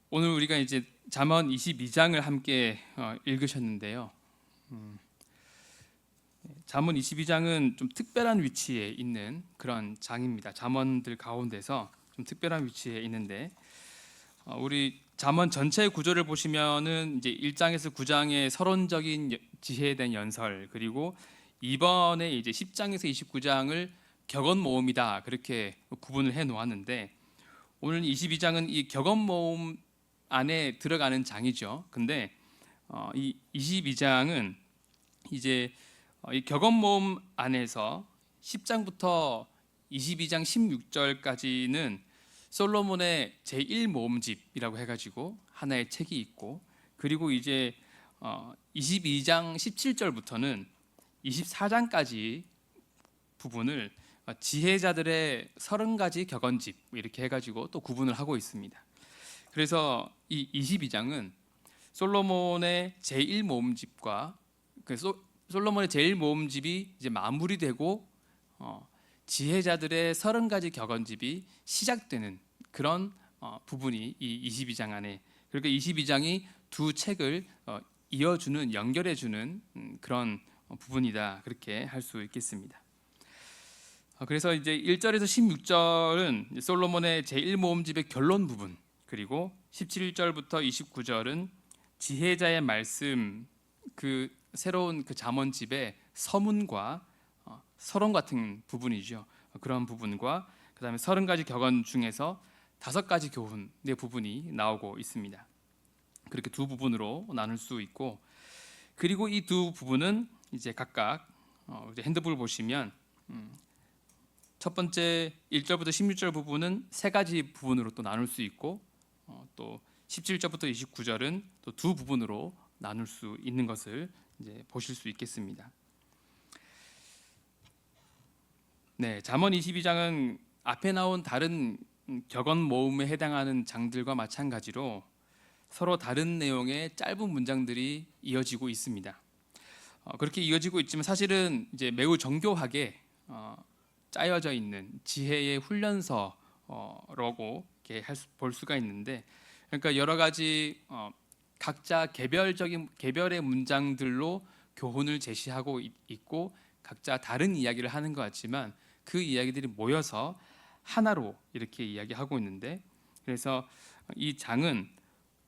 오늘 우리가 이제 잠언 22장을 함께 읽으셨는데요. 잠언 22장은 좀 특별한 위치에 있는 그런 장입니다. 잠언들 가운데서 좀 특별한 위치에 있는데 우리 잠언 전체 구조를 보시면은 이제 1장에서 9장의 서론적인 지혜에 대한 연설, 그리고 이번에 이제 10장에서 29장을 격언 모음이다, 그렇게 구분을 해 놓았는데, 오늘 22장은 이 격언 모음 안에 들어가는 장이죠. 근데 이 22장은 이제 이 격언 모음 안에서 10장부터 22장 16절까지는 솔로몬의 제1모음집이라고 해가지고 하나의 책이 있고, 그리고 이제 22장 17절부터는 24장까지 부분을 지혜자들의 30가지 격언집 이렇게 해가지고 또 구분을 하고 있습니다. 그래서 이 22장은 솔로몬의 제1모음집과 솔로몬의 제1모음집이 이제 마무리되고 지혜자들의 30가지 격언집이 시작되는 그런 부분이 이 22장 안에, 그러니까 22장이 두 책을 이어주는, 연결해주는 그런 부분이다, 그렇게 할 수 있겠습니다. 그래서 이제 1절에서 16절은 솔로몬의 제1모음집의 결론 부분, 그리고 17절부터 29절은 지혜자의 말씀, 그 새로운 그 잠언집의 서문과 서론 같은 부분이죠. 그런 부분과 그다음에 30가지 격언 중에서 5가지 교훈의 부분이 나오고 있습니다. 그렇게 두 부분으로 나눌 수 있고, 그리고 이 두 부분은 이제 각각 핸드북을 보시면 첫 번째 1절부터 16절 부분은 3가지 부분으로 또 나눌 수 있고, 또 17절부터 29절은 또 두 부분으로 나눌 수 있는 것을 이제 보실 수 있겠습니다. 네, 잠언 22장은 앞에 나온 다른 격언 모음에 해당하는 장들과 마찬가지로 서로 다른 내용의 짧은 문장들이 이어지고 있습니다. 그렇게 이어지고 있지만 사실은 이제 매우 정교하게 짜여져 있는 지혜의 훈련서라고 이렇게 볼 수가 있는데, 그러니까 여러 가지 각자 개별의 문장들로 교훈을 제시하고 있고, 각자 다른 이야기를 하는 것 같지만 그 이야기들이 모여서 하나로 이렇게 이야기하고 있는데, 그래서 이 장은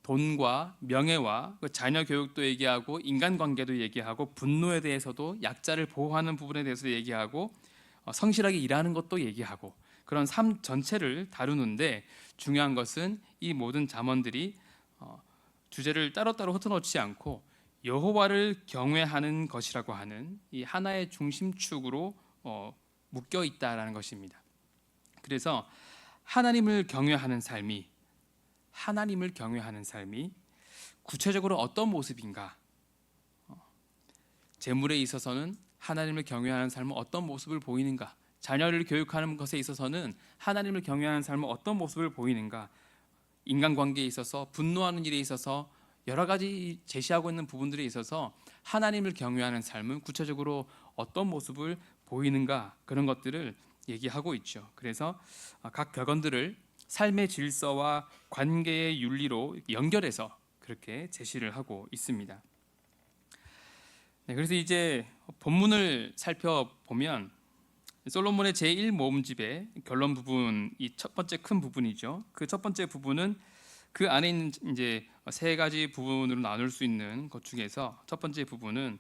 돈과 명예와 자녀 교육도 얘기하고, 인간관계도 얘기하고, 분노에 대해서도, 약자를 보호하는 부분에 대해서 얘기하고, 성실하게 일하는 것도 얘기하고, 그런 삶 전체를 다루는데, 중요한 것은 이 모든 잠언들이 주제를 따로따로 흩어놓지 않고 여호와를 경외하는 것이라고 하는 이 하나의 중심축으로 묶여 있다라는 것입니다. 그래서 하나님을 경외하는 삶이 구체적으로 어떤 모습인가, 재물에 있어서는 하나님을 경외하는 삶은 어떤 모습을 보이는가, 자녀를 교육하는 것에 있어서는 하나님을 경외하는 삶은 어떤 모습을 보이는가, 인간관계에 있어서, 분노하는 일에 있어서, 여러 가지 제시하고 있는 부분들에 있어서 하나님을 경외하는 삶은 구체적으로 어떤 모습을 보이는가, 그런 것들을 얘기하고 있죠. 그래서 각 격언들을 삶의 질서와 관계의 윤리로 연결해서 그렇게 제시를 하고 있습니다. 네, 그래서 이제 본문을 살펴보면 솔로몬의 제1모음집의 결론 부분이 첫 번째 큰 부분이죠. 그 첫 번째 부분은 그 안에 있는 이제 3가지 부분으로 나눌 수 있는 것 중에서 첫 번째 부분은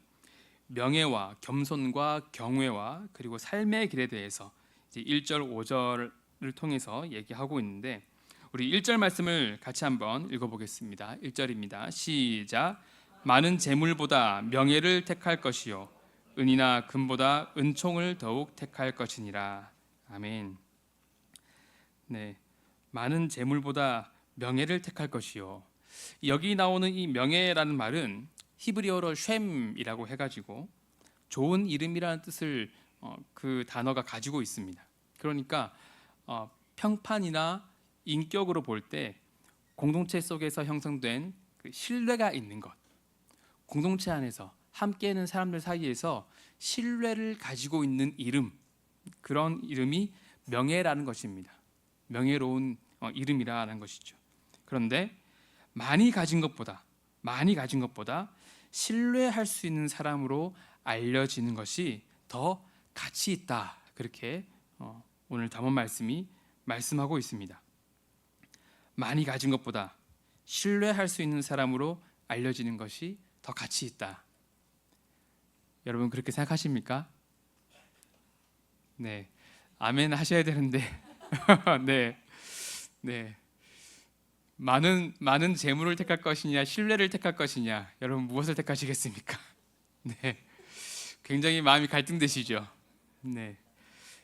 명예와 겸손과 경외와 그리고 삶의 길에 대해서 이제 1절 5절을 통해서 얘기하고 있는데, 우리 1절 말씀을 같이 한번 읽어보겠습니다. 1절입니다. 시작. 많은 재물보다 명예를 택할 것이요 은이나 금보다 은총을 더욱 택할 것이니라. 아멘. 네, 많은 재물보다 명예를 택할 것이요. 여기 나오는 이 명예라는 말은 히브리어로 쉔이라고 해가지고 좋은 이름이라는 뜻을 그 단어가 가지고 있습니다. 그러니까 평판이나 인격으로 볼 때 공동체 속에서 형성된 그 신뢰가 있는 것, 공동체 안에서 함께 있는 사람들 사이에서 신뢰를 가지고 있는 이름, 그런 이름이 명예라는 것입니다. 명예로운 이름이라는 것이죠. 그런데 많이 가진 것보다 신뢰할 수 있는 사람으로 알려지는 것이 더 가치 있다. 그렇게 오늘 잠언 말씀이 말씀하고 있습니다. 많이 가진 것보다 신뢰할 수 있는 사람으로 알려지는 것이 더 가치 있다. 여러분 그렇게 생각하십니까? 네, 아멘 하셔야 되는데 네. 많은 재물을 택할 것이냐, 신뢰를 택할 것이냐, 여러분 무엇을 택하시겠습니까? 네, 굉장히 마음이 갈등되시죠. 네,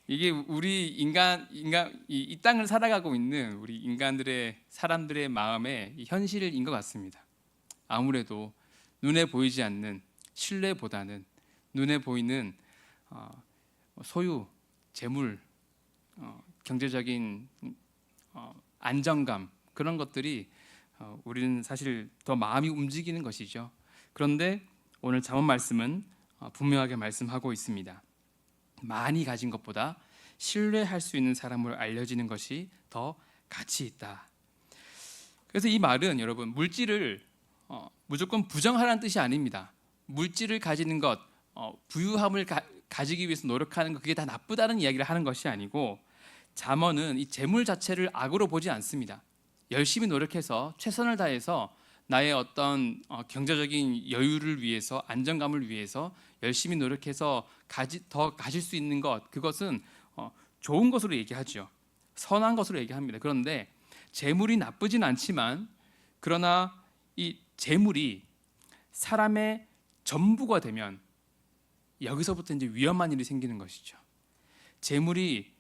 이게 우리 이 땅을 살아가고 있는 우리 사람들의 마음의 현실인 것 같습니다. 아무래도 눈에 보이지 않는 신뢰보다는 눈에 보이는 소유, 재물, 경제적인 안정감, 그런 것들이 우리는 사실 더 마음이 움직이는 것이죠. 그런데 오늘 잠언 말씀은 분명하게 말씀하고 있습니다. 많이 가진 것보다 신뢰할 수 있는 사람으로 알려지는 것이 더 가치 있다. 그래서 이 말은 여러분 물질을 무조건 부정하라는 뜻이 아닙니다. 물질을 가지는 것, 부유함을 가지기 위해서 노력하는 것, 그게 다 나쁘다는 이야기를 하는 것이 아니고, 잠언은 이 재물 자체를 악으로 보지 않습니다. 열심히 노력해서 최선을 다해서 나의 어떤 경제적인 여유를 위해서, 안정감을 위해서 열심히 노력해서 더 가질 수 있는 것, 그것은 좋은 것으로 얘기하죠. 선한 것으로 얘기합니다. 그런데 재물이 나쁘진 않지만, 그러나 이 재물이 사람의 전부가 되면 여기서부터 이제 위험한 일이 생기는 것이죠. 재물이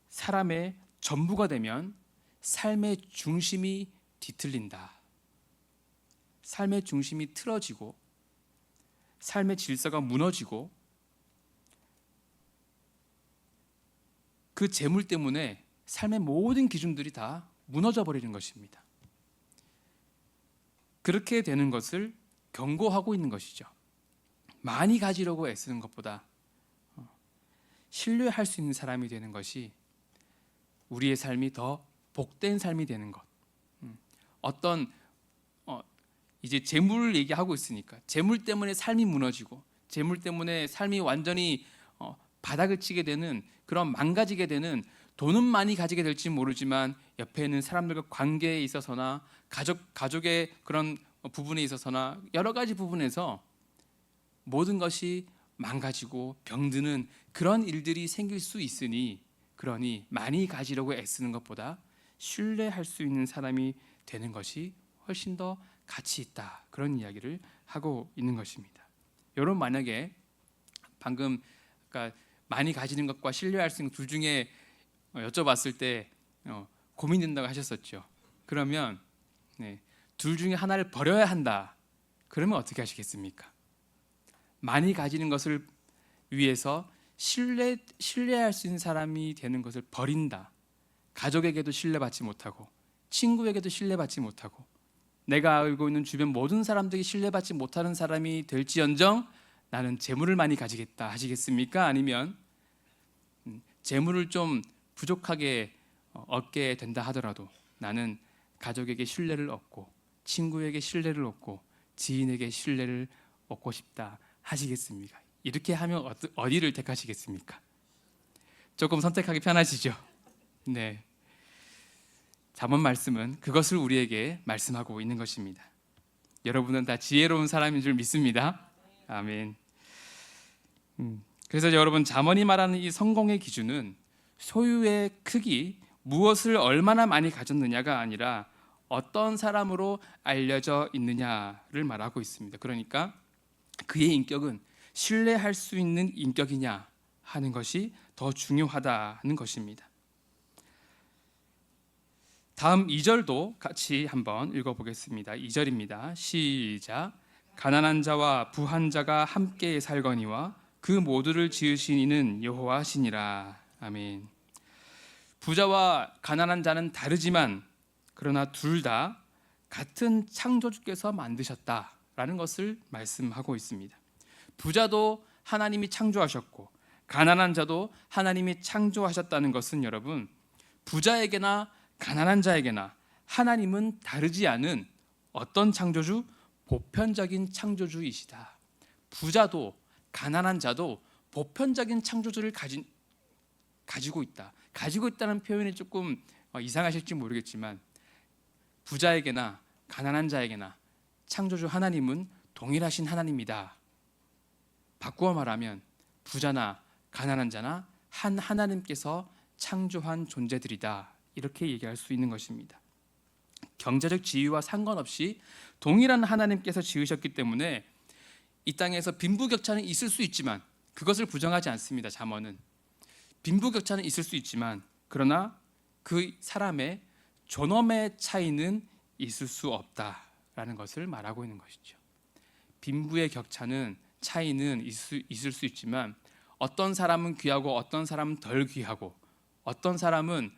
사람의 전부가 되면 삶의 중심이 뒤틀린다. 삶의 중심이 틀어지고 삶의 질서가 무너지고 그 재물 때문에 삶의 모든 기준들이 다 무너져 버리는 것입니다. 그렇게 되는 것을 경고하고 있는 것이죠. 많이 가지려고 애쓰는 것보다 신뢰할 수 있는 사람이 되는 것이 우리의 삶이 더 복된 삶이 되는 것. 이제 재물을 얘기하고 있으니까 재물 때문에 삶이 무너지고 재물 때문에 삶이 완전히 바닥을 치게 되는, 그런 망가지게 되는, 돈은 많이 가지게 될지 모르지만 옆에 있는 사람들과 관계에 있어서나 가족의 그런 부분에 있어서나 여러 가지 부분에서 모든 것이 망가지고 병드는 그런 일들이 생길 수 있으니, 그러니 많이 가지려고 애쓰는 것보다 신뢰할 수 있는 사람이 되는 것이 훨씬 더 가치 있다. 그런 이야기를 하고 있는 것입니다. 여러분 만약에 방금 많이 가지는 것과 신뢰할 수 있는 둘 중에 여쭤봤을 때 고민된다고 하셨었죠. 그러면 둘 중에 하나를 버려야 한다. 그러면 어떻게 하시겠습니까? 많이 가지는 것을 위해서 신뢰할 수 있는 사람이 되는 것을 버린다. 가족에게도 신뢰받지 못하고 친구에게도 신뢰받지 못하고 내가 알고 있는 주변 모든 사람들에게 신뢰받지 못하는 사람이 될지언정 나는 재물을 많이 가지겠다 하시겠습니까? 아니면 재물을 좀 부족하게 얻게 된다 하더라도 나는 가족에게 신뢰를 얻고 친구에게 신뢰를 얻고 지인에게 신뢰를 얻고 싶다 하시겠습니까? 이렇게 하면 어디를 택하시겠습니까? 조금 선택하기 편하시죠? 네. 잠언 말씀은 그것을 우리에게 말씀하고 있는 것입니다. 여러분은 다 지혜로운 사람인 줄 믿습니다. 아멘. 그래서 여러분 잠언이 말하는 이 성공의 기준은 소유의 크기, 무엇을 얼마나 많이 가졌느냐가 아니라 어떤 사람으로 알려져 있느냐를 말하고 있습니다. 그러니까 그의 인격은 신뢰할 수 있는 인격이냐 하는 것이 더 중요하다는 것입니다. 다음 2절도 같이 한번 읽어보겠습니다. 2절입니다. 시작. 가난한 자와 부한 자가 함께 살거니와 그 모두를 지으신 이는 여호와시니라. 아멘. 부자와 가난한 자는 다르지만 그러나 둘 다 같은 창조주께서 만드셨다라는 것을 말씀하고 있습니다. 부자도 하나님이 창조하셨고 가난한 자도 하나님이 창조하셨다는 것은 여러분 부자에게나 가난한 자에게나 하나님은 다르지 않은 어떤 창조주? 보편적인 창조주이시다. 부자도 가난한 자도 보편적인 창조주를 가지고 있다. 가지고 있다는 표현이 조금 이상하실지 모르겠지만 부자에게나 가난한 자에게나 창조주 하나님은 동일하신 하나님이다. 바꾸어 말하면 부자나 가난한 자나 한 하나님께서 창조한 존재들이다. 이렇게 얘기할 수 있는 것입니다. 경제적 지위와 상관없이 동일한 하나님께서 지으셨기 때문에 이 땅에서 빈부격차는 있을 수 있지만 그것을 부정하지 않습니다. 잠언은 빈부격차는 있을 수 있지만 그러나 그 사람의 존엄의 차이는 있을 수 없다라는 것을 말하고 있는 것이죠. 빈부의 격차는 차이는 있을 수 있지만 어떤 사람은 귀하고 어떤 사람은 덜 귀하고 어떤 사람은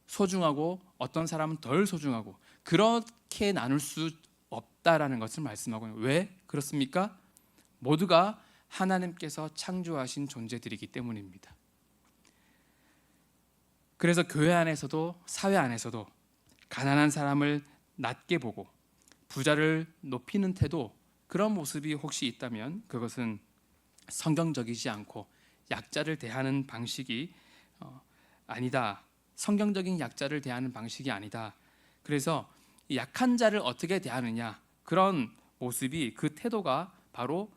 소중하고 어떤 사람은 덜 소중하고 그렇게 나눌 수 없다라는 것을 말씀하고 있는 거예요. 왜 그렇습니까? 모두가 하나님께서 창조하신 존재들이기 때문입니다. 그래서 교회 안에서도 사회 안에서도 가난한 사람을 낮게 보고 부자를 높이는 태도, 그런 모습이 혹시 있다면 그것은 성경적이지 않고 약자를 대하는 방식이 아니다. 성경적인 약자를 대하는 방식이 아니다. 그래서 약한 자를 어떻게 대하느냐, 그런 모습이, 그 태도가 바로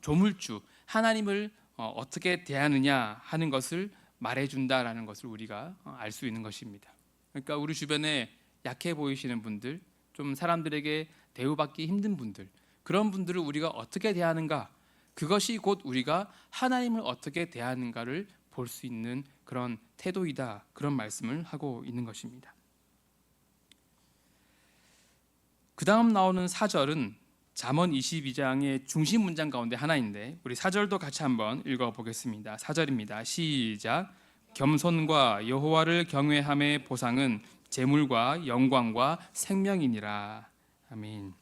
조물주 하나님을 어떻게 대하느냐 하는 것을 말해준다라는 것을 우리가 알 수 있는 것입니다. 그러니까 우리 주변에 약해 보이시는 분들, 좀 사람들에게 대우받기 힘든 분들, 그런 분들을 우리가 어떻게 대하는가, 그것이 곧 우리가 하나님을 어떻게 대하는가를 볼 수 있는 그런 태도이다, 그런 말씀을 하고 있는 것입니다. 그 다음 나오는 4절은 잠언 22장의 중심 문장 가운데 하나인데 우리 4절도 같이 한번 읽어보겠습니다. 4절입니다. 시작. 겸손과 여호와를 경외함의 보상은 재물과 영광과 생명이니라. 아멘.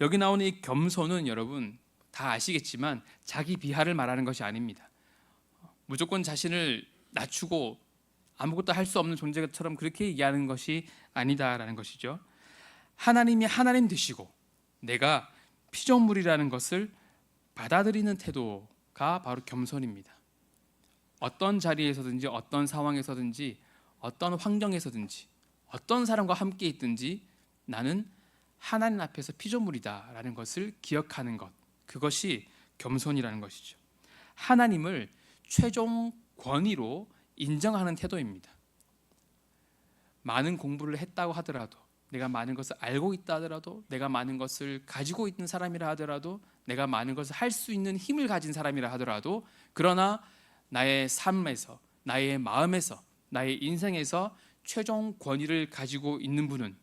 여기 나오는 이 겸손은 여러분 다 아시겠지만 자기 비하를 말하는 것이 아닙니다. 무조건 자신을 낮추고 아무것도 할 수 없는 존재처럼 그렇게 얘기하는 것이 아니다라는 것이죠. 하나님이 하나님 되시고 내가 피조물이라는 것을 받아들이는 태도가 바로 겸손입니다. 어떤 자리에서든지 어떤 상황에서든지 어떤 환경에서든지 어떤 사람과 함께 있든지 나는 하나님 앞에서 피조물이다라는 것을 기억하는 것, 그것이 겸손이라는 것이죠. 하나님을 최종 권위로 인정하는 태도입니다. 많은 공부를 했다고 하더라도, 내가 많은 것을 알고 있다 하더라도, 내가 많은 것을 가지고 있는 사람이라 하더라도, 내가 많은 것을 할 수 있는 힘을 가진 사람이라 하더라도, 그러나 나의 삶에서, 나의 마음에서, 나의 인생에서 최종 권위를 가지고 있는 분은,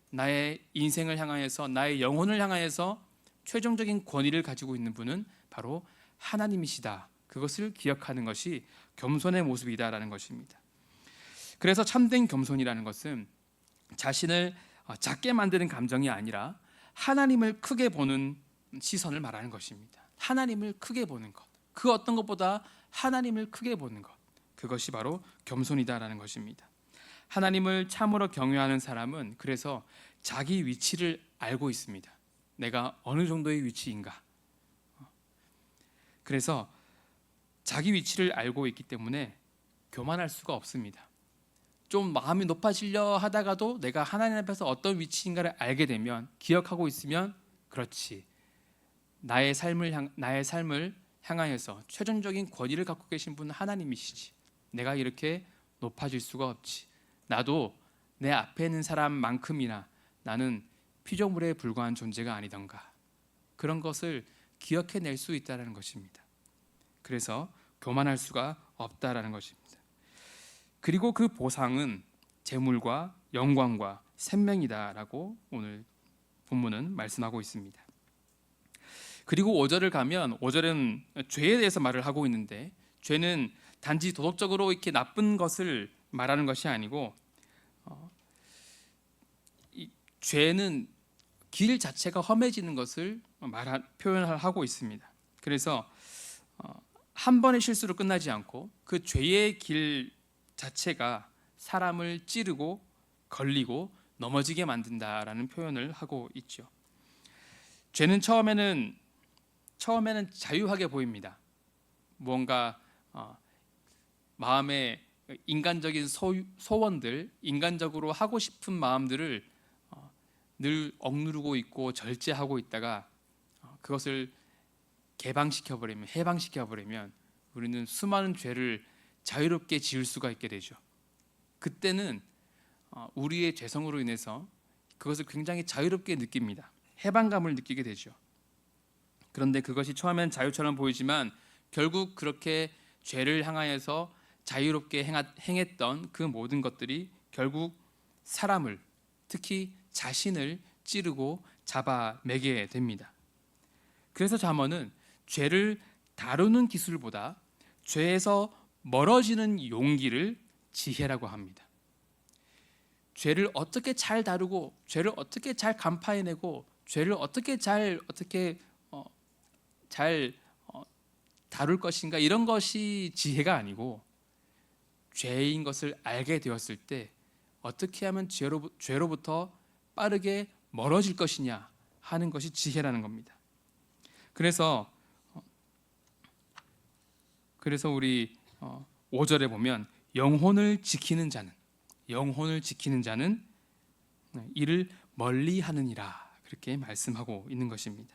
나의 인생을 향하여서, 나의 영혼을 향하여서 최종적인 권위를 가지고 있는 분은 바로 하나님이시다. 그것을 기억하는 것이 겸손의 모습이다라는 것입니다. 그래서 참된 겸손이라는 것은 자신을 작게 만드는 감정이 아니라 하나님을 크게 보는 시선을 말하는 것입니다. 하나님을 크게 보는 것, 그 어떤 것보다 하나님을 크게 보는 것, 그것이 바로 겸손이다라는 것입니다. 하나님을 참으로 경외하는 사람은 그래서 자기 위치를 알고 있습니다. 내가 어느 정도의 위치인가. 그래서 자기 위치를 알고 있기 때문에 교만할 수가 없습니다. 좀 마음이 높아지려 하다가도 내가 하나님 앞에서 어떤 위치인가를 알게 되면, 기억하고 있으면, 그렇지, 나의 삶을 향하여서 최종적인 권위를 갖고 계신 분은 하나님이시지, 내가 이렇게 높아질 수가 없지, 나도 내 앞에 있는 사람만큼이나 나는 피조물에 불과한 존재가 아니던가, 그런 것을 기억해낼 수 있다는 것입니다. 그래서 교만할 수가 없다라는 것입니다. 그리고 그 보상은 재물과 영광과 생명이다라고 오늘 본문은 말씀하고 있습니다. 그리고 5절을 가면 5절은 죄에 대해서 말을 하고 있는데, 죄는 단지 도덕적으로 이렇게 나쁜 것을 말하는 것이 아니고 이 죄는 길 자체가 험해지는 것을 표현을 하고 있습니다. 그래서 한 번의 실수로 끝나지 않고 그 죄의 길 자체가 사람을 찌르고 걸리고 넘어지게 만든다라는 표현을 하고 있죠. 죄는 처음에는 자유하게 보입니다. 무언가 마음의 인간적인 소원들, 인간적으로 하고 싶은 마음들을 늘 억누르고 있고 절제하고 있다가 그것을 해방시켜 버리면 우리는 수많은 죄를 자유롭게 지을 수가 있게 되죠. 그때는 우리의 죄성으로 인해서 그것을 굉장히 자유롭게 느낍니다. 해방감을 느끼게 되죠. 그런데 그것이 처음엔 자유처럼 보이지만 결국 그렇게 죄를 향하여서 자유롭게 행했던 그 모든 것들이 결국 사람을, 특히 자신을 찌르고 잡아매게 됩니다. 그래서 잠언은 죄를 다루는 기술보다 죄에서 멀어지는 용기를 지혜라고 합니다. 죄를 어떻게 잘 다루고, 죄를 어떻게 잘 간파해내고, 죄를 어떻게 잘 다룰 것인가, 이런 것이 지혜가 아니고, 죄인 것을 알게 되었을 때 어떻게 하면 죄로부터 빠르게 멀어질 것이냐 하는 것이 지혜라는 겁니다. 그래서 우리 5절에 보면 영혼을 지키는 자는 이를 멀리 하느니라, 그렇게 말씀하고 있는 것입니다.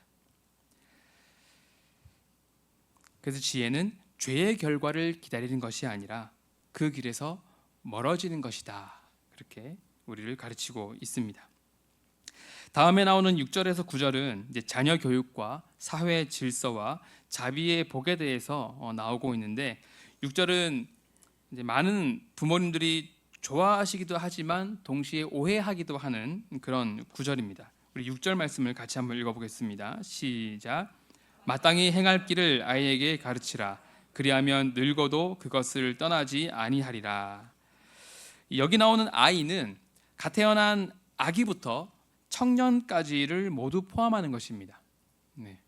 그래서 지혜는 죄의 결과를 기다리는 것이 아니라 그 길에서 멀어지는 것이다, 그렇게 우리를 가르치고 있습니다. 다음에 나오는 6절에서 9절은 이제 자녀 교육과 사회 질서와 자비의 복에 대해서 나오고 있는데, 6절은 이제 많은 부모님들이 좋아하시기도 하지만 동시에 오해하기도 하는 그런 구절입니다. 우리 6절 말씀을 같이 한번 읽어보겠습니다. 시작. 마땅히 행할 길을 아이에게 가르치라. 그리하면 늙어도 그것을 떠나지 아니하리라. 여기 나오는 아이는 갓 태어난 아기부터 청년까지를 모두 포함하는 것입니다. 네.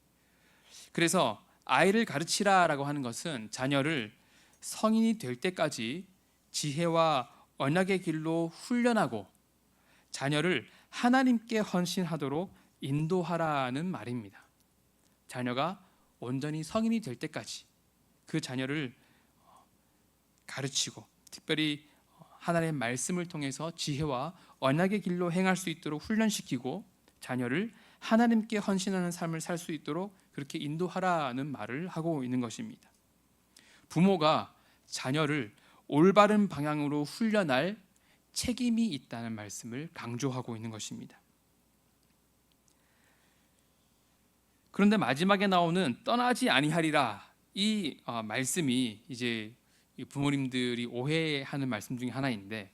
그래서 아이를 가르치라라고 하는 것은 자녀를 성인이 될 때까지 지혜와 언약의 길로 훈련하고 자녀를 하나님께 헌신하도록 인도하라는 말입니다. 자녀가 온전히 성인이 될 때까지 그 자녀를 가르치고, 특별히 하나님의 말씀을 통해서 지혜와 언약의 길로 행할 수 있도록 훈련시키고, 자녀를 하나님께 헌신하는 삶을 살 수 있도록 그렇게 인도하라는 말을 하고 있는 것입니다. 부모가 자녀를 올바른 방향으로 훈련할 책임이 있다는 말씀을 강조하고 있는 것입니다. 그런데 마지막에 나오는 떠나지 아니하리라, 이 말씀이 이제 부모님들이 오해하는 말씀 중에 하나인데,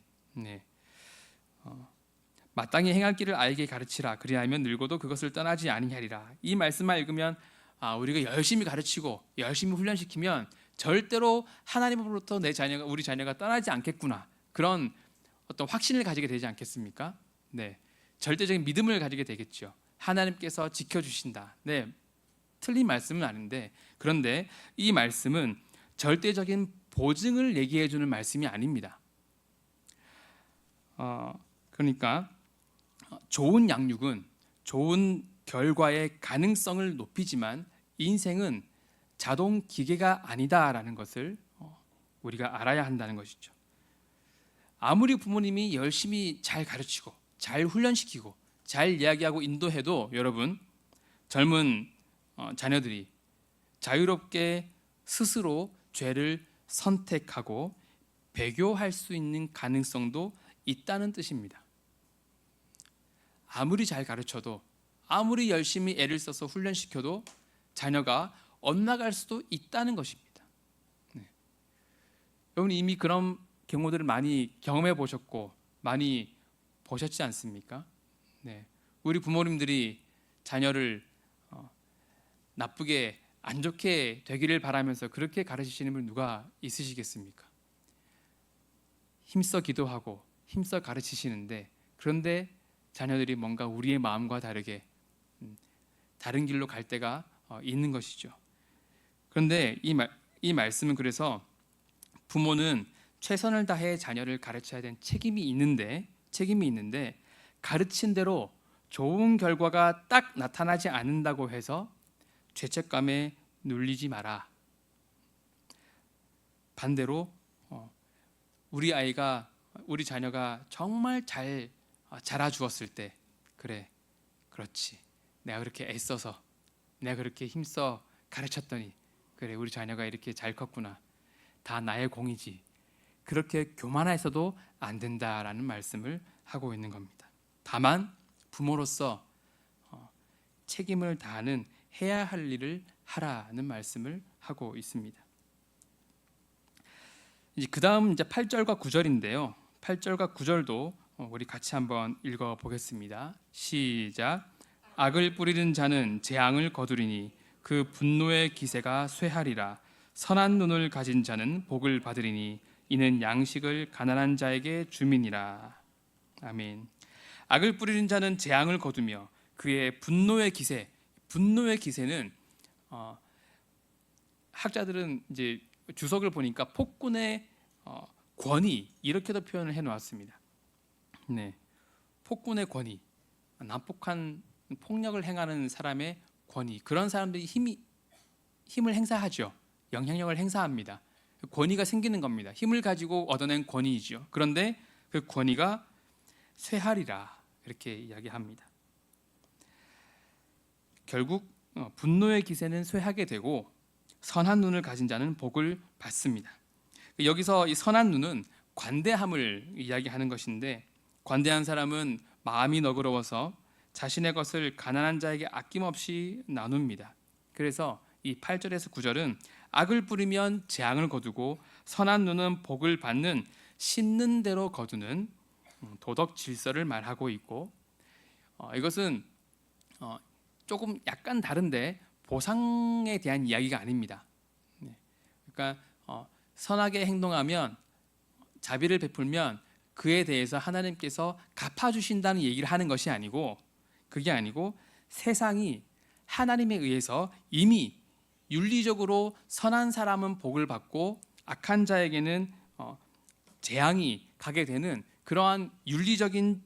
마땅히 행할 길을 아이에게 가르치라. 그리하면 늙어도 그것을 떠나지 아니하리라. 이 말씀만 읽으면 우리가 열심히 가르치고 열심히 훈련시키면 절대로 하나님으로부터 우리 자녀가 떠나지 않겠구나, 그런 어떤 확신을 가지게 되지 않겠습니까? 네, 절대적인 믿음을 가지게 되겠죠. 하나님께서 지켜주신다. 네, 틀린 말씀은 아닌데, 그런데 이 말씀은 절대적인 보증을 얘기해 주는 말씀이 아닙니다. 그러니까 좋은 양육은 좋은 결과의 가능성을 높이지만 인생은 자동 기계가 아니다라는 것을 우리가 알아야 한다는 것이죠. 아무리 부모님이 열심히 잘 가르치고 잘 훈련시키고 잘 이야기하고 인도해도, 여러분, 젊은 자녀들이 자유롭게 스스로 죄를 선택하고 배교할 수 있는 가능성도 있다는 뜻입니다. 아무리 잘 가르쳐도, 아무리 열심히 애를 써서 훈련시켜도 자녀가 엇나갈 수도 있다는 것입니다. 네. 여러분 이미 그런 경우들을 많이 경험해 보셨고 많이 보셨지 않습니까? 네. 우리 부모님들이 자녀를 나쁘게 안 좋게 되기를 바라면서 그렇게 가르치시는 분 누가 있으시겠습니까? 힘써 기도하고 힘써 가르치시는데, 그런데 자녀들이 뭔가 우리의 마음과 다르게 다른 길로 갈 때가 있는 것이죠. 그런데 이 말씀은, 그래서 부모는 최선을 다해 자녀를 가르쳐야 되는 책임이 있는데 가르친 대로 좋은 결과가 딱 나타나지 않는다고 해서 죄책감에 눌리지 마라. 반대로 우리 자녀가 정말 잘 자라주었을 때, 그래, 그렇지, 내가 그렇게 애써서, 내가 그렇게 힘써 가르쳤더니 그래, 우리 자녀가 이렇게 잘 컸구나, 다 나의 공이지, 그렇게 교만해서도 안 된다라는 말씀을 하고 있는 겁니다. 다만 부모로서 책임을 다하는, 해야 할 일을 하라는 말씀을 하고 있습니다. 이제 그다음 이제 8절과 9절인데요. 8절과 9절도 우리 같이 한번 읽어 보겠습니다. 시작. 악을 뿌리는 자는 재앙을 거두리니 그 분노의 기세가 쇠하리라. 선한 눈을 가진 자는 복을 받으리니 이는 양식을 가난한 자에게 주민이라. 아멘. 악을 뿌리는 자는 재앙을 거두며 그의 분노의 기세는 학자들은 이제 주석을 보니까 폭군의 권위, 이렇게도 표현을 해놓았습니다. 네, 폭군의 권위, 난폭한 폭력을 행하는 사람의 권위, 그런 사람들이 힘을 행사하죠. 영향력을 행사합니다. 권위가 생기는 겁니다. 힘을 가지고 얻어낸 권위이죠. 그런데 그 권위가 쇠하리라, 이렇게 이야기합니다. 결국 분노의 기세는 쇠하게 되고 선한 눈을 가진 자는 복을 받습니다. 여기서 이 선한 눈은 관대함을 이야기하는 것인데, 관대한 사람은 마음이 너그러워서 자신의 것을 가난한 자에게 아낌없이 나눕니다. 그래서 이 8절에서 9절은 악을 뿌리면 재앙을 거두고 선한 눈은 복을 받는, 씻는 대로 거두는 도덕 질서를 말하고 있고, 이것은 조금 약간 다른데 보상에 대한 이야기가 아닙니다. 그러니까 선하게 행동하면, 자비를 베풀면 그에 대해서 하나님께서 갚아주신다는 얘기를 하는 것이 아니고, 그게 아니고 세상이 하나님에 의해서 이미 윤리적으로 선한 사람은 복을 받고 악한 자에게는 재앙이 가게 되는 그러한 윤리적인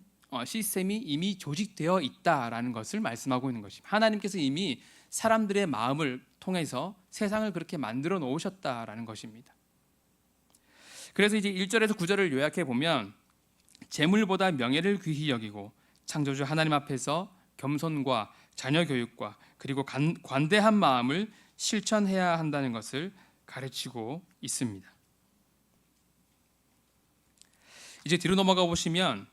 시스템이 이미 조직되어 있다라는 것을 말씀하고 있는 것입니다. 하나님께서 이미 사람들의 마음을 통해서 세상을 그렇게 만들어 놓으셨다라는 것입니다. 그래서 이제 1절에서 9절을 요약해 보면, 재물보다 명예를 귀히 여기고 창조주 하나님 앞에서 겸손과 자녀 교육과 그리고 관대한 마음을 실천해야 한다는 것을 가르치고 있습니다. 이제 뒤로 넘어가 보시면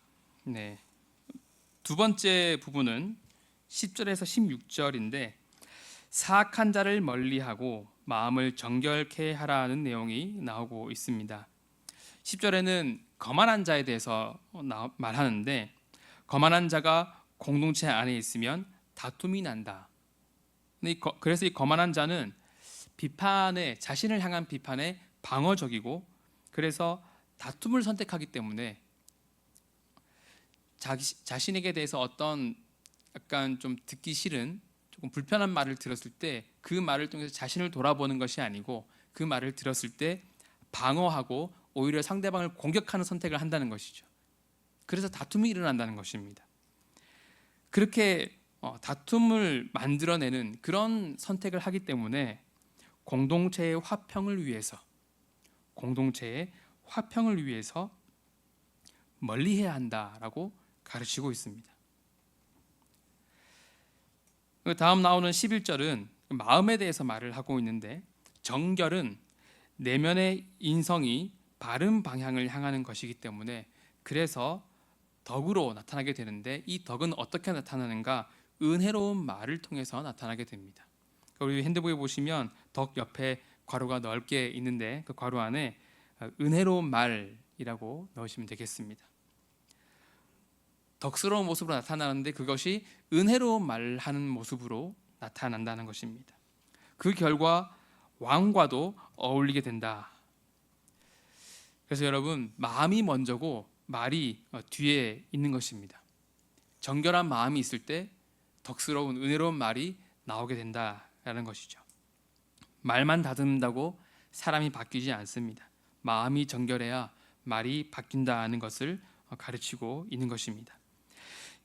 두 번째 부분은 10절에서 16절인데, 사악한 자를 멀리하고 마음을 정결케 하라는 내용이 나오고 있습니다. 10절에는 거만한 자에 대해서 말하는데, 거만한 자가 공동체 안에 있으면 다툼이 난다. 그래서 이 거만한 자는 자신을 향한 비판에 방어적이고, 그래서 다툼을 선택하기 때문에 자신에게 대해서 어떤 약간 좀 듣기 싫은, 조금 불편한 말을 들었을 때 그 말을 통해서 자신을 돌아보는 것이 아니고, 그 말을 들었을 때 방어하고 오히려 상대방을 공격하는 선택을 한다는 것이죠. 그래서 다툼이 일어난다는 것입니다. 그렇게 다툼을 만들어내는 그런 선택을 하기 때문에 공동체의 화평을 위해서 멀리해야 한다라고 가르치고 있습니다. 다음 나오는 11절은 마음에 대해서 말을 하고 있는데, 정결은 내면의 인성이 바른 방향을 향하는 것이기 때문에, 그래서 덕으로 나타나게 되는데, 이 덕은 어떻게 나타나는가? 은혜로운 말을 통해서 나타나게 됩니다. 우리 핸드북에 보시면 덕 옆에 괄호가 넓게 있는데, 그 괄호 안에 은혜로운 말이라고 넣으시면 되겠습니다. 덕스러운 모습으로 나타나는데 그것이 은혜로운 말을 하는 모습으로 나타난다는 것입니다. 그 결과 왕과도 어울리게 된다. 그래서 여러분, 마음이 먼저고 말이 뒤에 있는 것입니다. 정결한 마음이 있을 때 덕스러운 은혜로운 말이 나오게 된다라는 것이죠. 말만 다듬는다고 사람이 바뀌지 않습니다. 마음이 정결해야 말이 바뀐다는 것을 가르치고 있는 것입니다.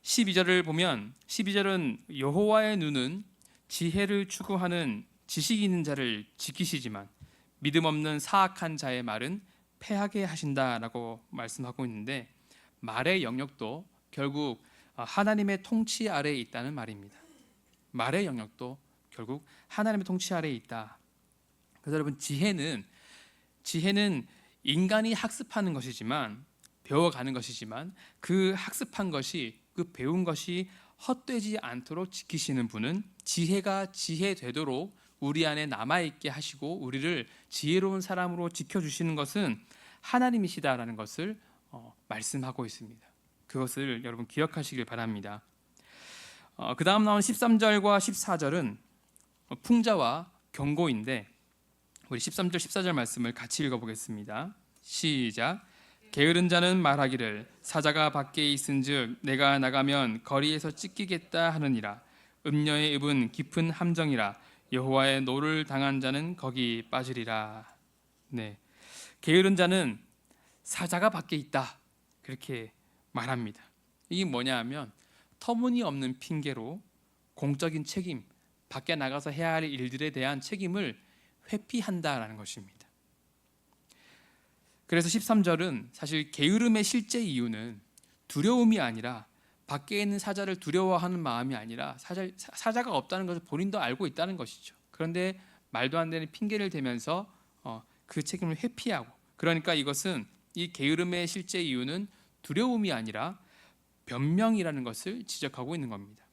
12절을 보면 12절은 여호와의 눈은 지혜를 추구하는 지식 있는 자를 지키시지만 믿음 없는 사악한 자의 말은 패하게 하신다라고 말씀하고 있는데, 말의 영역도 결국 하나님의 통치 아래에 있다는 말입니다. 말의 영역도 결국 하나님의 통치 아래에 있다. 그래서 여러분, 지혜는 인간이 학습하는 것이지만, 배워가는 것이지만, 그 학습한 것이, 그 배운 것이 헛되지 않도록 지키시는 분은 지혜가 지혜되도록 우리 안에 남아있게 하시고 우리를 지혜로운 사람으로 지켜주시는 것은 하나님이시다라는 것을 말씀하고 있습니다. 그것을 여러분 기억하시길 바랍니다. 그 다음 나온 13절과 14절은 풍자와 경고인데, 우리 13절 14절 말씀을 같이 읽어보겠습니다. 시작. 게으른 자는 말하기를 사자가 밖에 있은즉 내가 나가면 거리에서 찢기겠다 하느니라. 음녀의 입은 깊은 함정이라. 여호와의 노를 당한 자는 거기 빠지리라. 네, 게으른 자는 사자가 밖에 있다, 그렇게 말합니다. 이게 뭐냐 하면 터무니없는 핑계로 공적인 책임, 밖에 나가서 해야 할 일들에 대한 책임을 회피한다라는 것입니다. 그래서 13절은 사실 게으름의 실제 이유는 두려움이 아니라, 밖에 있는 사자를 두려워하는 마음이 아니라 사자가 없다는 것을 본인도 알고 있다는 것이죠. 그런데 말도 안 되는 핑계를 대면서 그 책임을 회피하고, 그러니까 이것은, 이 게으름의 실제 이유는 두려움이 아니라 변명이라는 것을 지적하고 있는 겁니다.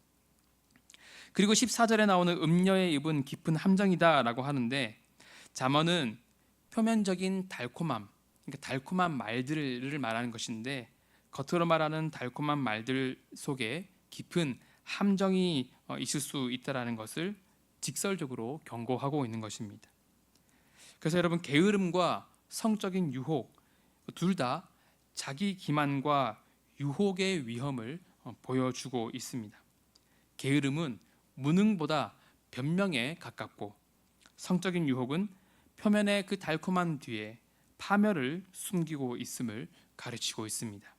그리고 14절에 나오는 음녀의 입은 깊은 함정이다라고 하는데, 잠언은 표면적인 달콤함, 그러니까 달콤한 말들을 말하는 것인데, 겉으로 말하는 달콤한 말들 속에 깊은 함정이 있을 수 있다라는 것을 직설적으로 경고하고 있는 것입니다. 그래서 여러분, 게으름과 성적인 유혹 둘 다 자기 기만과 유혹의 위험을 보여주고 있습니다. 게으름은 무능보다 변명에 가깝고, 성적인 유혹은 표면의 그 달콤한 뒤에 파멸을 숨기고 있음을 가르치고 있습니다.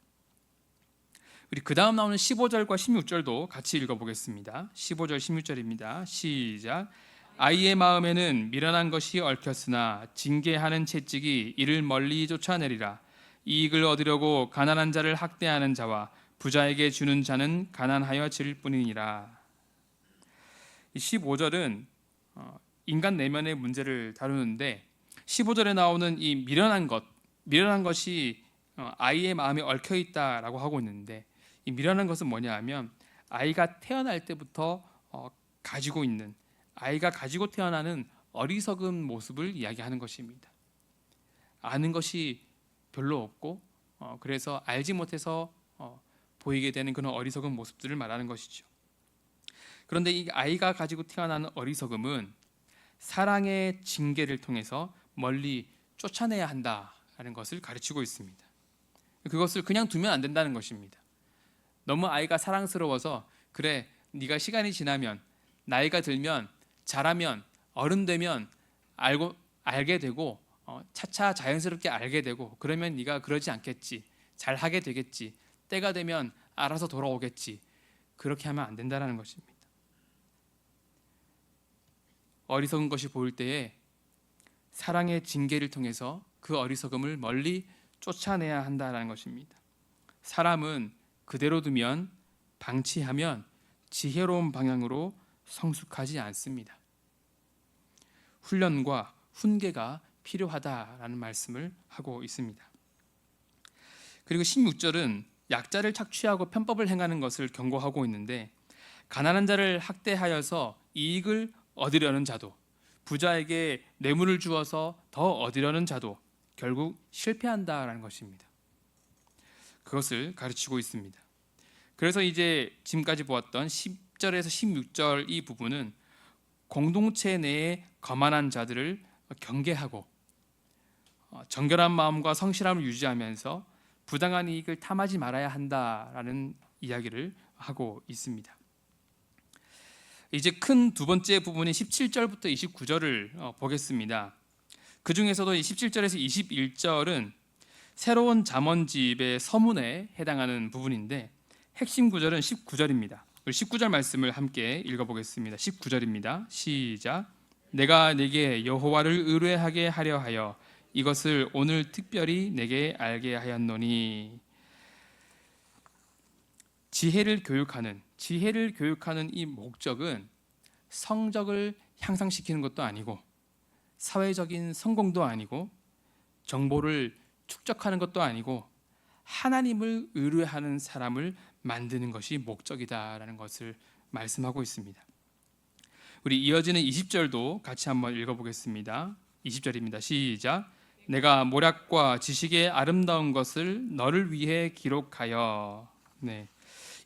우리 그 다음 나오는 15절과 16절도 같이 읽어보겠습니다. 15절 16절입니다. 시작. 아이의 마음에는 미련한 것이 얽혔으나 징계하는 채찍이 이를 멀리 쫓아내리라. 이익을 얻으려고 가난한 자를 학대하는 자와 부자에게 주는 자는 가난하여 질 뿐이니라. 이 15절은 인간 내면의 문제를 다루는데, 15절에 나오는 이 미련한 것이 아이의 마음에 얽혀 있다라고 하고 있는데, 이 미련한 것은 뭐냐 하면, 아이가 태어날 때부터 가지고 있는, 아이가 가지고 태어나는 어리석은 모습을 이야기하는 것입니다. 아는 것이 별로 없고, 그래서 알지 못해서 보이게 되는 그런 어리석은 모습들을 말하는 것이죠. 그런데 이 아이가 가지고 태어나는 어리석음은 사랑의 징계를 통해서 멀리 쫓아내야 한다라는 것을 가르치고 있습니다. 그것을 그냥 두면 안 된다는 것입니다. 너무 아이가 사랑스러워서, 그래, 네가 시간이 지나면, 나이가 들면, 자라면, 어른 되면 알게 되고, 차차 자연스럽게 알게 되고, 그러면 네가 그러지 않겠지, 잘하게 되겠지, 때가 되면 알아서 돌아오겠지, 그렇게 하면 안 된다는 것입니다. 어리석은 것이 보일 때에 사랑의 징계를 통해서 그 어리석음을 멀리 쫓아내야 한다는 것입니다. 사람은 그대로 두면, 방치하면 지혜로운 방향으로 성숙하지 않습니다. 훈련과 훈계가 필요하다라는 말씀을 하고 있습니다. 그리고 16절은 약자를 착취하고 편법을 행하는 것을 경고하고 있는데, 가난한 자를 학대하여서 이익을 얻으려는 자도, 부자에게 뇌물을 주어서 더 얻으려는 자도 결국 실패한다라는 것입니다. 그것을 가르치고 있습니다. 그래서 이제 지금까지 보았던 10절에서 16절 이 부분은 공동체 내에 거만한 자들을 경계하고 정결한 마음과 성실함을 유지하면서 부당한 이익을 탐하지 말아야 한다라는 이야기를 하고 있습니다. 이제 큰 두 번째 부분인 17절부터 29절을 보겠습니다. 그 중에서도 17절에서 21절은 새로운 잠언집의 서문에 해당하는 부분인데, 핵심 구절은 19절입니다. 우리 19절 말씀을 함께 읽어보겠습니다. 19절입니다. 시작. 내가 네게 여호와를 의뢰하게 하려 하여 이것을 오늘 특별히 내게 알게 하였노니. 지혜를 교육하는 이 목적은 성적을 향상시키는 것도 아니고 사회적인 성공도 아니고 정보를 축적하는 것도 아니고 하나님을 의뢰하는 사람을 만드는 것이 목적이다라는 것을 말씀하고 있습니다. 우리 이어지는 20절도 같이 한번 읽어보겠습니다. 20절입니다. 시작. 내가 모략과 지식의 아름다운 것을 너를 위해 기록하여. 네.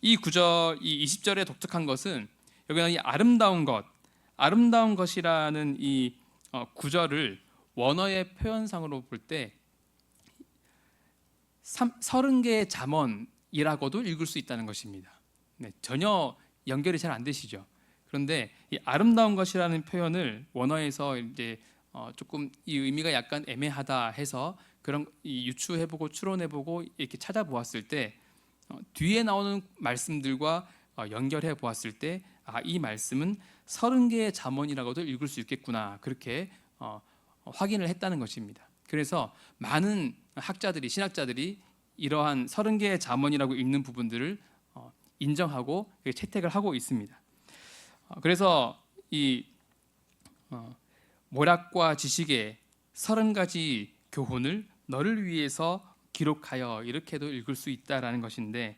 이 구절, 이 20절의 독특한 것은 여기는 이 아름다운 것이라는 이 구절을 원어의 표현상으로 볼 때 30개의 잠언이라고도 읽을 수 있다는 것입니다. 네, 전혀 연결이 잘 안 되시죠. 그런데 이 아름다운 것이라는 표현을 원어에서 이제 조금 이 의미가 약간 애매하다 해서 그런 유추해보고 추론해보고 이렇게 찾아보았을 때 뒤에 나오는 말씀들과 연결해 보았을 때 이 말씀은 30개의 잠언이라고도 읽을 수 있겠구나, 그렇게 확인을 했다는 것입니다. 그래서 많은 학자들이, 신학자들이 이러한 30개의 잠언이라고 읽는 부분들을 인정하고 채택을 하고 있습니다. 그래서 이 모략과 지식의 30가지 교훈을 너를 위해서 기록하여, 이렇게도 읽을 수 있다라는 것인데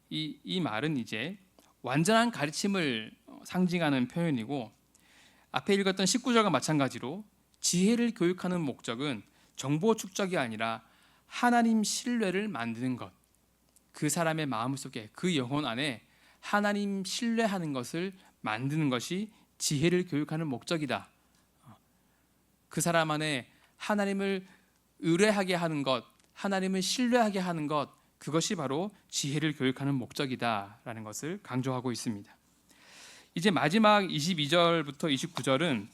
이 말은 이제 완전한 가르침을 상징하는 표현이고, 앞에 읽었던 19절과 마찬가지로 지혜를 교육하는 목적은 정보 축적이 아니라 하나님 신뢰를 만드는 것, 그 사람의 마음속에, 그 영혼 안에 하나님 신뢰하는 것을 만드는 것이 지혜를 교육하는 목적이다. 그 사람 안에 하나님을 의뢰하게 하는 것, 하나님을 신뢰하게 하는 것, 그것이 바로 지혜를 교육하는 목적이다라는 것을 강조하고 있습니다. 이제 마지막 22절부터 29절은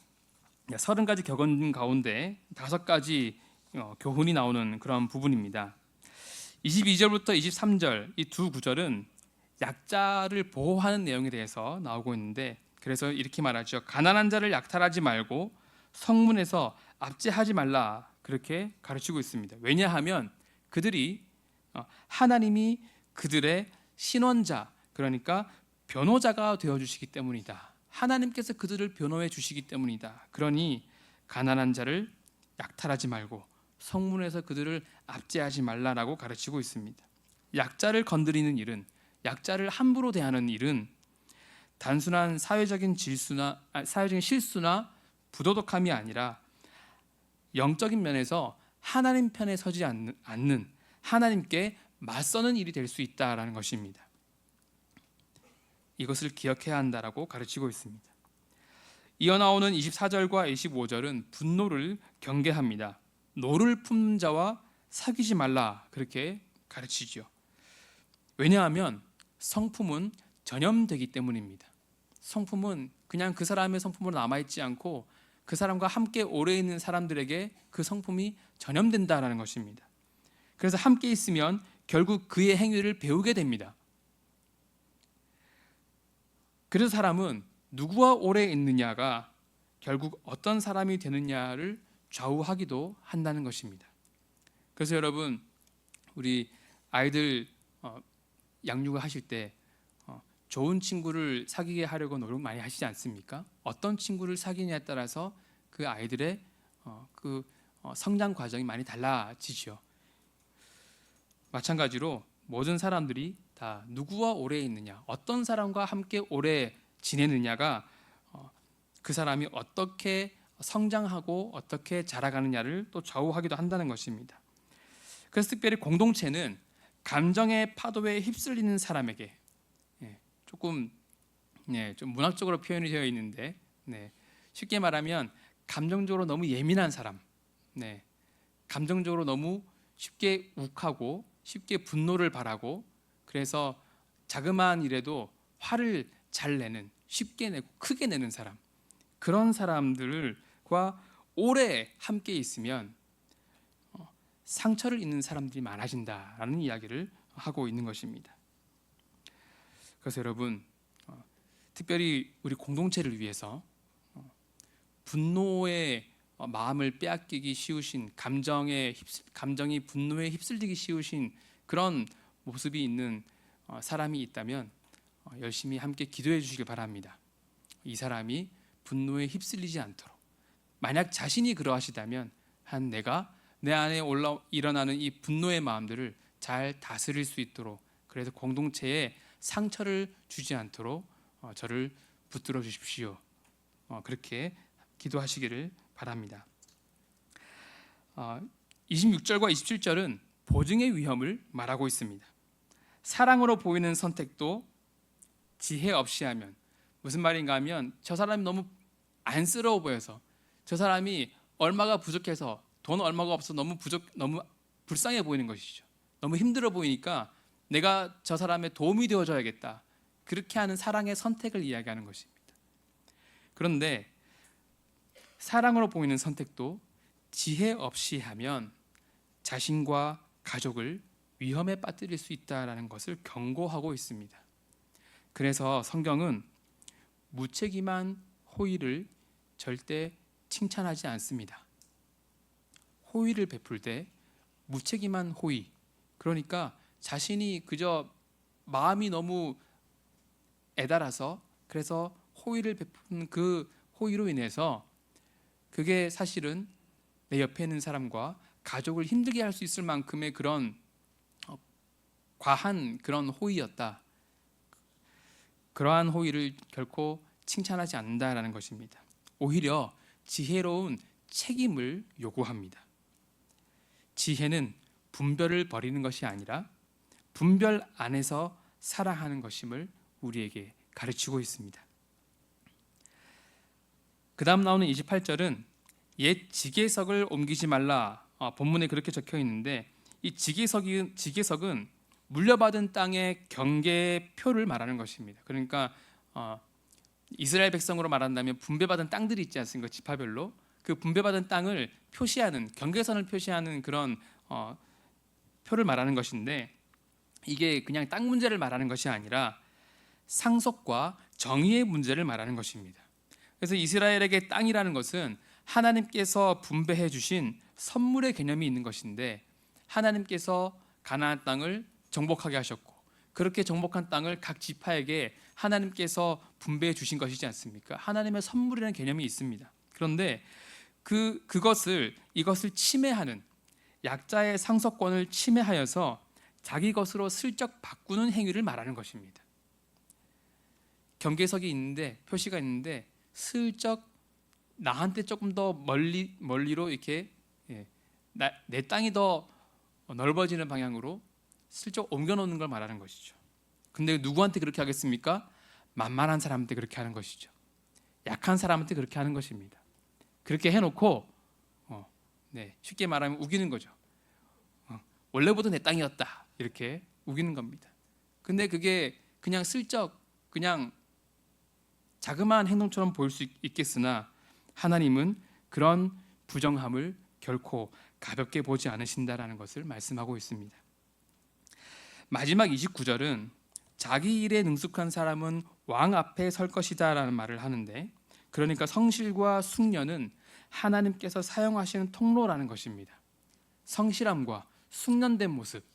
30가지 격언 가운데 5가지 교훈이 나오는 그런 부분입니다. 22절부터 23절 이 두 구절은 약자를 보호하는 내용에 대해서 나오고 있는데, 그래서 이렇게 말하죠. 가난한 자를 약탈하지 말고 성문에서 압제하지 말라, 그렇게 가르치고 있습니다. 왜냐하면 그들이 하나님이 그들의 신원자, 그러니까 변호자가 되어주시기 때문이다. 하나님께서 그들을 변호해 주시기 때문이다. 그러니 가난한 자를 약탈하지 말고 성문에서 그들을 압제하지 말라라고 가르치고 있습니다. 약자를 건드리는 일은, 약자를 함부로 대하는 일은 단순한 사회적인 실수나 부도덕함이 아니라 영적인 면에서 하나님 편에 서지 않는, 하나님께 맞서는 일이 될 수 있다라는 것입니다. 이것을 기억해야 한다라고 가르치고 있습니다. 이어 나오는 24절과 25절은 분노를 경계합니다. 노를 품는 자와 사귀지 말라, 그렇게 가르치죠. 왜냐하면 성품은 전염되기 때문입니다. 성품은 그냥 그 사람의 성품으로 남아있지 않고 그 사람과 함께 오래 있는 사람들에게 그 성품이 전염된다라는 것입니다. 그래서 함께 있으면 결국 그의 행위를 배우게 됩니다. 그래서 사람은 누구와 오래 있느냐가 결국 어떤 사람이 되느냐를 좌우하기도 한다는 것입니다. 그래서 여러분, 우리 아이들 양육을 하실 때 좋은 친구를 사귀게 하려고 노력 많이 하시지 않습니까? 어떤 친구를 사귀냐에 따라서 그 아이들의 성장 과정이 많이 달라지죠. 마찬가지로 모든 사람들이 다 누구와 오래 있느냐, 어떤 사람과 함께 오래 지내느냐가 그 사람이 어떻게 성장하고 어떻게 자라가느냐를 또 좌우하기도 한다는 것입니다. 그래서 특별히 공동체는 감정의 파도에 휩쓸리는 사람에게, 조금 좀 문학적으로 표현이 되어 있는데, 쉽게 말하면 감정적으로 너무 예민한 사람, 감정적으로 너무 쉽게 욱하고 쉽게 분노를 발하고, 그래서 자그마한 일에도 화를 잘 내는, 쉽게 내고 크게 내는 사람, 그런 사람들과 오래 함께 있으면 상처를 입는 사람들이 많아진다라는 이야기를 하고 있는 것입니다. 그래서 여러분, 특별히 우리 공동체를 위해서 분노의 마음을 빼앗기기 쉬우신, 감정이 분노에 휩쓸리기 쉬우신 그런 모습이 있는 사람이 있다면 열심히 함께 기도해 주시길 바랍니다. 이 사람이 분노에 휩쓸리지 않도록. 만약 자신이 그러하시다면 내가 내 안에 일어나는 이 분노의 마음들을 잘 다스릴 수 있도록, 그래서 공동체에 상처를 주지 않도록 저를 붙들어 주십시오. 그렇게 기도하시기를 바랍니다. 26절과 27절은 보증의 위험을 말하고 있습니다. 사랑으로 보이는 선택도 지혜 없이 하면, 무슨 말인가 하면 저 사람이 너무 안쓰러워 보여서, 저 사람이 얼마가 부족해서, 돈 얼마가 없어서 너무 불쌍해 보이는 것이죠. 너무 힘들어 보이니까 내가 저 사람의 도움이 되어줘야겠다, 그렇게 하는 사랑의 선택을 이야기하는 것입니다. 그런데 사랑으로 보이는 선택도 지혜 없이 하면 자신과 가족을 위험에 빠뜨릴 수 있다는 것을 경고하고 있습니다. 그래서 성경은 무책임한 호의를 절대 칭찬하지 않습니다. 호의를 베풀 때 무책임한 호의, 그러니까 자신이 그저 마음이 너무 애달아서 그래서 호의를 베푸는 그 호의로 인해서 그게 사실은 내 옆에 있는 사람과 가족을 힘들게 할 수 있을 만큼의 그런 과한 그런 호의였다. 그러한 호의를 결코 칭찬하지 않는다라는 것입니다. 오히려 지혜로운 책임을 요구합니다. 지혜는 분별을 버리는 것이 아니라 분별 안에서 사랑하는 것임을 우리에게 가르치고 있습니다. 그 다음 나오는 28절은 옛 지계석을 옮기지 말라, 본문에 그렇게 적혀 있는데, 이 지계석은 물려받은 땅의 경계표를 말하는 것입니다. 그러니까 이스라엘 백성으로 말한다면 분배받은 땅들이 있지 않습니까? 지파별로 그 분배받은 땅을 표시하는, 경계선을 표시하는 그런 표를 말하는 것인데, 이게 그냥 땅 문제를 말하는 것이 아니라 상속과 정의의 문제를 말하는 것입니다. 그래서 이스라엘에게 땅이라는 것은 하나님께서 분배해 주신 선물의 개념이 있는 것인데, 하나님께서 가나안 땅을 정복하게 하셨고, 그렇게 정복한 땅을 각 지파에게 하나님께서 분배해 주신 것이지 않습니까? 하나님의 선물이라는 개념이 있습니다. 그런데 이것을 침해하는, 약자의 상속권을 침해하여서 자기 것으로 슬쩍 바꾸는 행위를 말하는 것입니다. 경계석이 있는데, 표시가 있는데 슬쩍 나한테 조금 더 멀리로 이렇게 내 땅이 더 넓어지는 방향으로 슬쩍 옮겨놓는 걸 말하는 것이죠. 근데 누구한테 그렇게 하겠습니까? 만만한 사람한테 그렇게 하는 것이죠. 약한 사람한테 그렇게 하는 것입니다. 그렇게 해놓고 쉽게 말하면 우기는 거죠. 원래부터 내 땅이었다, 이렇게 우기는 겁니다. 근데 그게 그냥 슬쩍 그냥 자그마한 행동처럼 보일 수 있겠으나 하나님은 그런 부정함을 결코 가볍게 보지 않으신다라는 것을 말씀하고 있습니다. 마지막 29절은 자기 일에 능숙한 사람은 왕 앞에 설 것이다라는 말을 하는데, 그러니까 성실과 숙련은 하나님께서 사용하시는 통로라는 것입니다. 성실함과 숙련된 모습,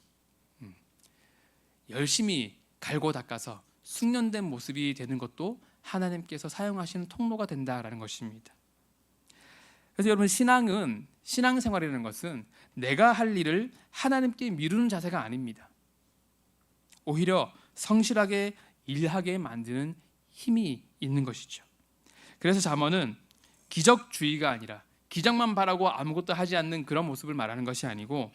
열심히 갈고 닦아서 숙련된 모습이 되는 것도 하나님께서 사용하시는 통로가 된다라는 것입니다. 그래서 여러분, 신앙생활이라는 것은 내가 할 일을 하나님께 미루는 자세가 아닙니다. 오히려 성실하게 일하게 만드는 힘이 있는 것이죠. 그래서 잠언은 기적주의가 아니라, 기적만 바라고 아무것도 하지 않는 그런 모습을 말하는 것이 아니고,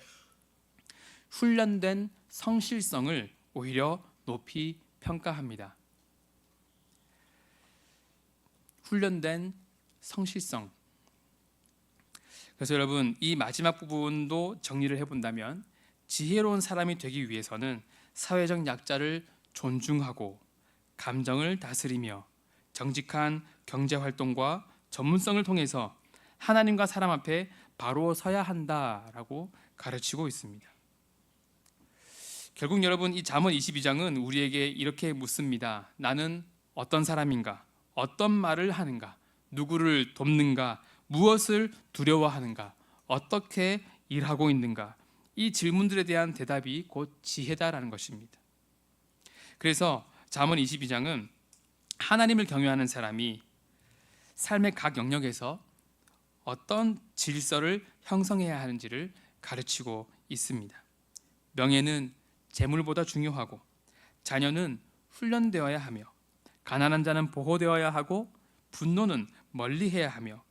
훈련된 성실성을 오히려 높이 평가합니다. 훈련된 성실성. 그래서 여러분, 이 마지막 부분도 정리를 해본다면, 지혜로운 사람이 되기 위해서는 사회적 약자를 존중하고 감정을 다스리며 정직한 경제활동과 전문성을 통해서 하나님과 사람 앞에 바로 서야 한다라고 가르치고 있습니다. 결국 여러분, 이 잠언 22장은 우리에게 이렇게 묻습니다. 나는 어떤 사람인가? 어떤 말을 하는가? 누구를 돕는가? 무엇을 두려워하는가? 어떻게 일하고 있는가? 이 질문들에 대한 대답이 곧 지혜다라는 것입니다. 그래서 잠언 22장은 하나님을 경외하는 사람이 삶의 각 영역에서 어떤 질서를 형성해야 하는지를 가르치고 있습니다. 명예는 재물보다 중요하고, 자녀는 훈련되어야 하며, 가난한 자는 보호되어야 하고, 분노는 멀리해야 하며,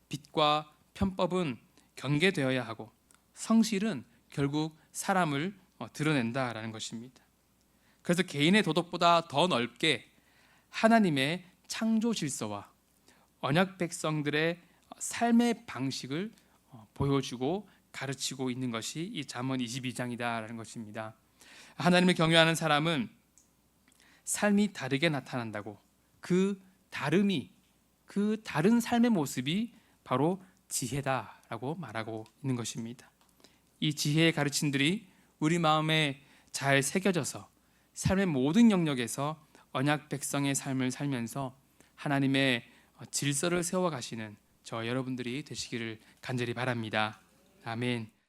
빚과 편법은 경계되어야 하고, 성실은 결국 사람을 드러낸다라는 것입니다. 그래서 개인의 도덕보다 더 넓게 하나님의 창조 질서와 언약 백성들의 삶의 방식을 보여주고 가르치고 있는 것이 이 잠언 22장이다라는 것입니다. 하나님을 경외하는 사람은 삶이 다르게 나타난다고, 그 다름이, 그 다른 삶의 모습이 바로 지혜다라고 말하고 있는 것입니다. 이 지혜의 가르침들이 우리 마음에 잘 새겨져서 삶의 모든 영역에서 언약 백성의 삶을 살면서 하나님의 질서를 세워가시는 저 여러분들이 되시기를 간절히 바랍니다. 아멘.